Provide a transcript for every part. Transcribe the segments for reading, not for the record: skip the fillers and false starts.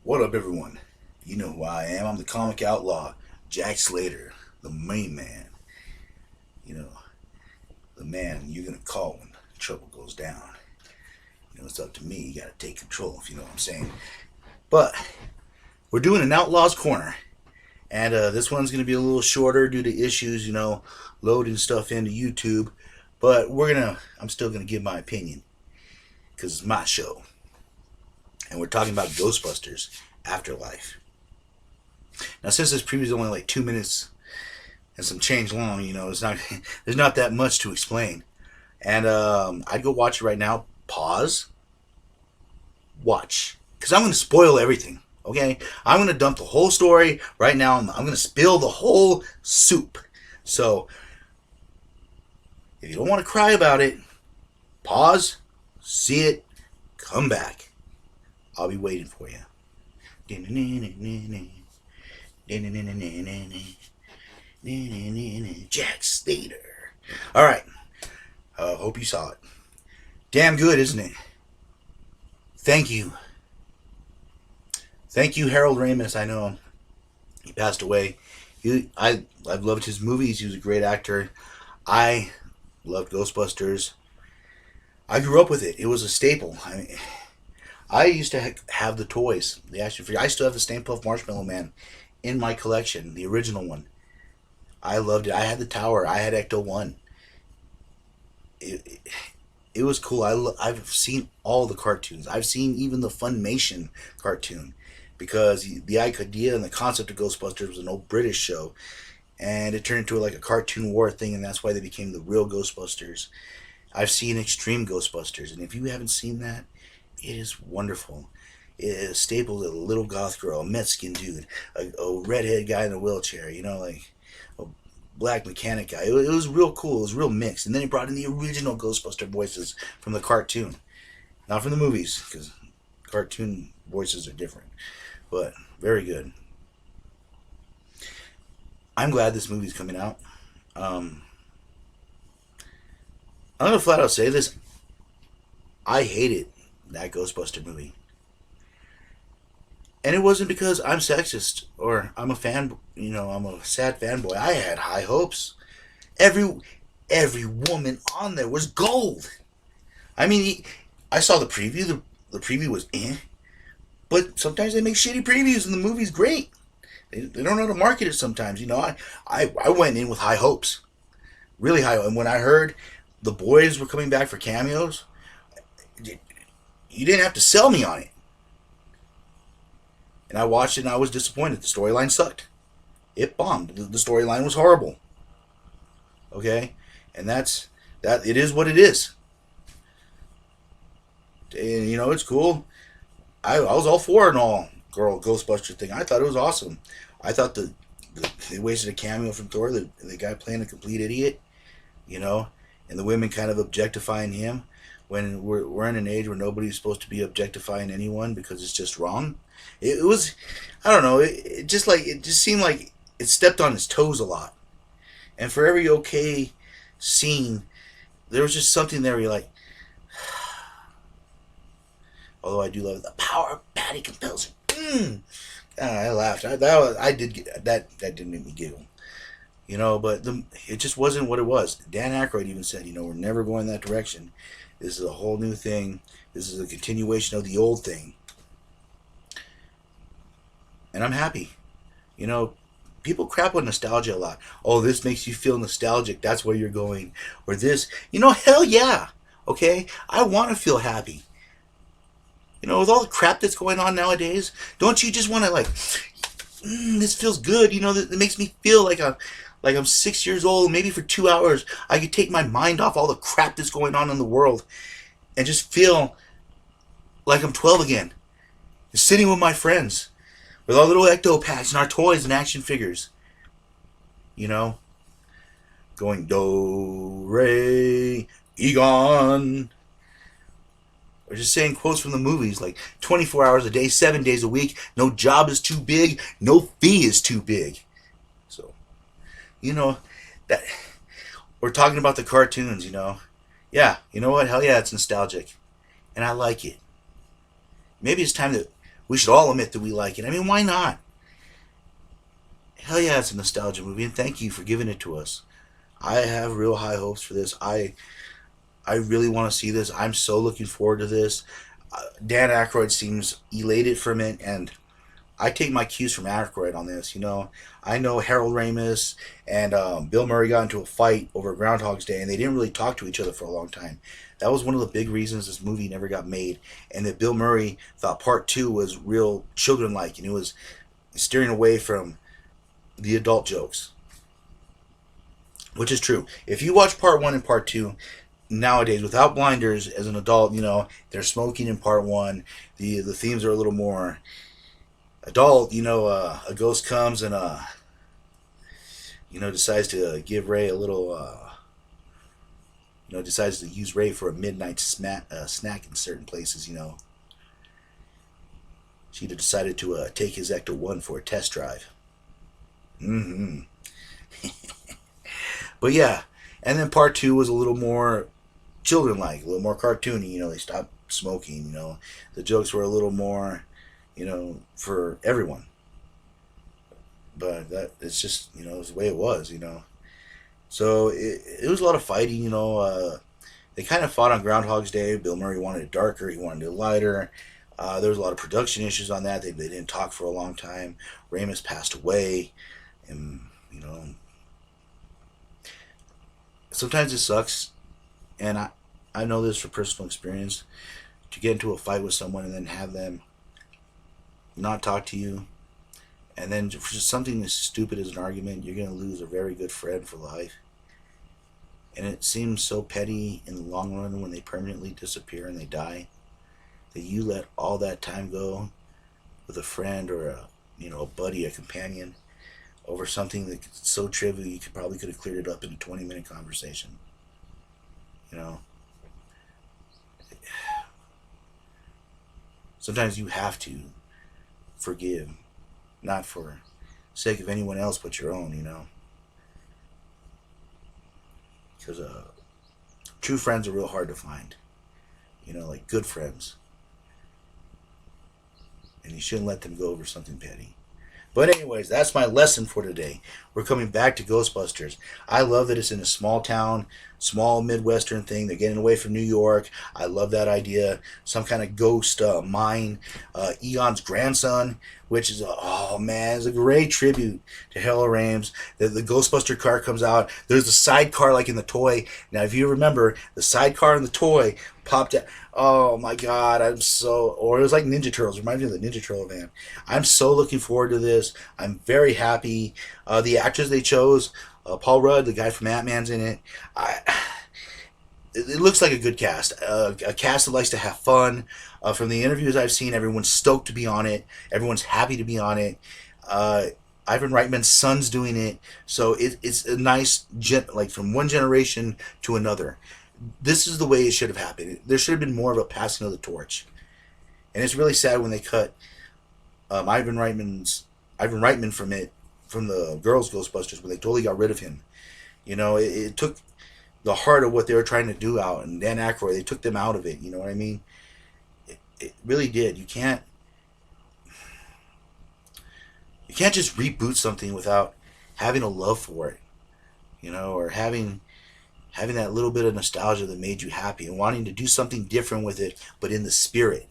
What up, everyone? You know who I am. I'm the Comic Outlaw, Jack Slater, the main man. You know, the man you're gonna call when trouble goes down. It's up to me. You gotta take control, if you know what I'm saying. But we're doing an Outlaws Corner, and this one's gonna be a little shorter due to issues, loading stuff into YouTube. But I'm still gonna give my opinion because it's my show, and we're talking about Ghostbusters Afterlife. Now, since this preview is only like 2 minutes and some change long, it's not there's not that much to explain. And I'd go watch it right now. Pause. Watch, because I'm going to spoil everything. Okay, I'm going to dump the whole story right now. I'm going to spill the whole soup. So, if you don't want to cry about it, pause, see it, come back. I'll be waiting for you. Jack Slater. All right. Hope you saw it. Damn good, isn't it? Thank you. Thank you, Harold Ramis. I know he passed away. I've loved his movies. He was a great actor. I loved Ghostbusters. I grew up with it. It was a staple. I used to have the toys, the action figure. I still have the Stay Puft Marshmallow Man in my collection, the original one. I loved it. I had the tower. I had Ecto 1. It was cool. I've seen all the cartoons. I've seen even the Funimation cartoon, because the idea and the concept of Ghostbusters was an old British show, and it turned into like a cartoon war thing, and that's why they became the real Ghostbusters. I've seen Extreme Ghostbusters, and if you haven't seen that, it is wonderful. It is stapled a little goth girl, a Mexican dude, a redhead guy in a wheelchair, like a black mechanic guy. It was real cool. It was real mixed. And then he brought in the original Ghostbuster voices from the cartoon, not from the movies, because cartoon voices are different. But very good. I'm glad this movie's coming out. I'm gonna flat out say this. I hated that Ghostbuster movie. And it wasn't because I'm sexist or I'm a fan, I'm a sad fanboy. I had high hopes. Every woman on there was gold. I mean, I saw the preview. The preview was but sometimes they make shitty previews and the movie's great. They don't know how to market it sometimes. I went in with high hopes, really high. And when I heard the boys were coming back for cameos, you didn't have to sell me on it. And I watched it and I was disappointed. The storyline sucked. It bombed. The storyline was horrible. Okay? And that. It is what it is. And, it's cool. I was all for an all-girl Ghostbuster thing. I thought it was awesome. I thought they wasted a cameo from Thor, the guy playing a complete idiot, and the women kind of objectifying him, when we're in an age where nobody's supposed to be objectifying anyone because it's just wrong. It was, I don't know, it just seemed like it stepped on his toes a lot. And for every okay scene, there was just something there where you're like, although I do love it, the power of Patty compels her. I laughed. I did get that didn't make me giggle. But it just wasn't what it was. Dan Aykroyd even said, we're never going that direction. This is a whole new thing. This is a continuation of the old thing. And I'm happy. People crap on nostalgia a lot. Oh, this makes you feel nostalgic. That's where you're going. Or this. Hell yeah. Okay? I want to feel happy. With all the crap that's going on nowadays, don't you just want to this feels good. It makes me feel like I'm 6 years old. Maybe for 2 hours, I could take my mind off all the crap that's going on in the world and just feel like I'm 12 again. Sitting with my friends with our little ecto packs and our toys and action figures. Going do, re, egon. Or just saying quotes from the movies like 24 hours a day, 7 days a week. No job is too big. No fee is too big. So, that we're talking about the cartoons, Yeah, you know what? Hell yeah, it's nostalgic. And I like it. Maybe it's time that We should all admit that we like it. I mean, why not? Hell yeah, it's a nostalgia movie, and thank you for giving it to us. I have real high hopes for this. I really want to see this. I'm so looking forward to this. Dan Aykroyd seems elated from it, and I take my cues from Aykroyd on this. I know Harold Ramis and Bill Murray got into a fight over Groundhog's Day, and they didn't really talk to each other for a long time. That was one of the big reasons this movie never got made, and that Bill Murray thought part two was real children-like, and he was steering away from the adult jokes, which is true. If you watch part one and part two nowadays without blinders as an adult, they're smoking in part one. The themes are a little more adult. A ghost comes and decides to give Ray a little decides to use Ray for a midnight snack in certain places. She decided to take his Ecto-1 for a test drive. Mm-hmm. But yeah, and then part two was a little more children-like, a little more cartoony. They stopped smoking. The jokes were a little more, for everyone. But it's just, it's the way it was. So it was a lot of fighting. They kind of fought on Groundhog's Day. Bill Murray wanted it darker. He wanted it lighter. There was a lot of production issues on that. They didn't talk for a long time. Ramis passed away, and sometimes it sucks, and I know this for personal experience, to get into a fight with someone and then have them not talk to you, and then for just something as stupid as an argument, you're going to lose a very good friend for life. And it seems so petty in the long run when they permanently disappear and they die, that you let all that time go with a friend or a buddy, a companion, over something that's so trivial you probably could have cleared it up in a 20-minute conversation. Sometimes you have to forgive, not for sake of anyone else but your own. Because true friends are real hard to find. Like good friends. And you shouldn't let them go over something petty. But anyways, that's my lesson for today. We're coming back to Ghostbusters. I love that it's in a small town, small Midwestern thing. They're getting away from New York. I love that idea. Some kind of ghost mine. Egon's grandson, which is it's a great tribute to Harold Ramis. The Ghostbuster car comes out. There's a sidecar like in the toy. Now, if you remember, the sidecar in the toy popped out. Oh my God, or it was like Ninja Turtles. Reminds me of the Ninja Turtle van. I'm so looking forward to this. I'm very happy. The actors they chose, Paul Rudd, the guy from Ant-Man's in it. It looks like a good cast. A cast that likes to have fun. From the interviews I've seen, everyone's stoked to be on it. Everyone's happy to be on it. Ivan Reitman's son's doing it. So it's a nice, from one generation to another. This is the way it should have happened. There should have been more of a passing of the torch. And it's really sad when they cut Ivan Reitman from the girls' Ghostbusters, when they totally got rid of him. It took the heart of what they were trying to do out, and Dan Aykroyd, they took them out of it. You know what I mean? It really did. You can't just reboot something without having a love for it, or having that little bit of nostalgia that made you happy and wanting to do something different with it, but in the spirit,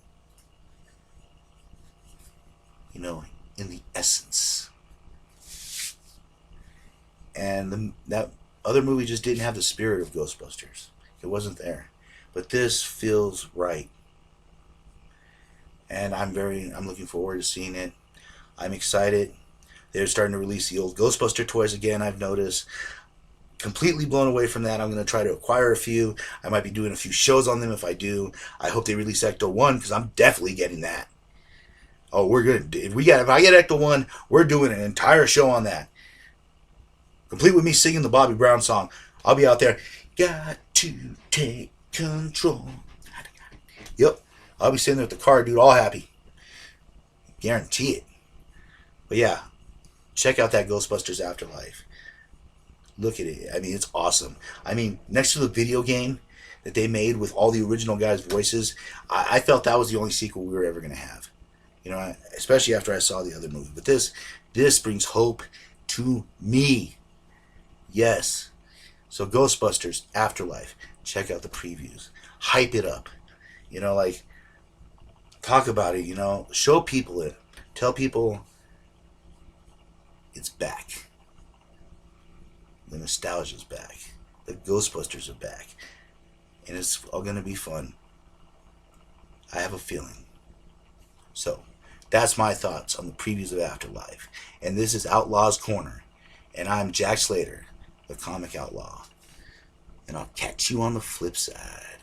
in the essence. And that other movie just didn't have the spirit of Ghostbusters. It wasn't there. But this feels right. And I'm looking forward to seeing it. I'm excited. They're starting to release the old Ghostbuster toys again, I've noticed. Completely blown away from that. I'm going to try to acquire a few. I might be doing a few shows on them if I do. I hope they release Ecto-1, because I'm definitely getting that. Oh, we're good. If I get Ecto-1, we're doing an entire show on that. Complete with me singing the Bobby Brown song. I'll be out there. Got to take control. Yep. I'll be sitting there with the car, dude, all happy. Guarantee it. But yeah, check out that Ghostbusters Afterlife. Look at it. I mean, it's awesome. I mean, next to the video game that they made with all the original guys' voices, I felt that was the only sequel we were ever going to have. You know, especially after I saw the other movie. But this brings hope to me. Yes. So Ghostbusters Afterlife. Check out the previews. Hype it up. You know, like talk about it. You know, show people it. Tell people it's back. The nostalgia's back. The Ghostbusters are back, and it's all gonna be fun. I have a feeling. So, that's my thoughts on the previews of Afterlife. And this is Outlaws Corner. And I'm Jack Slater, the Comic Outlaw. And I'll catch you on the flip side.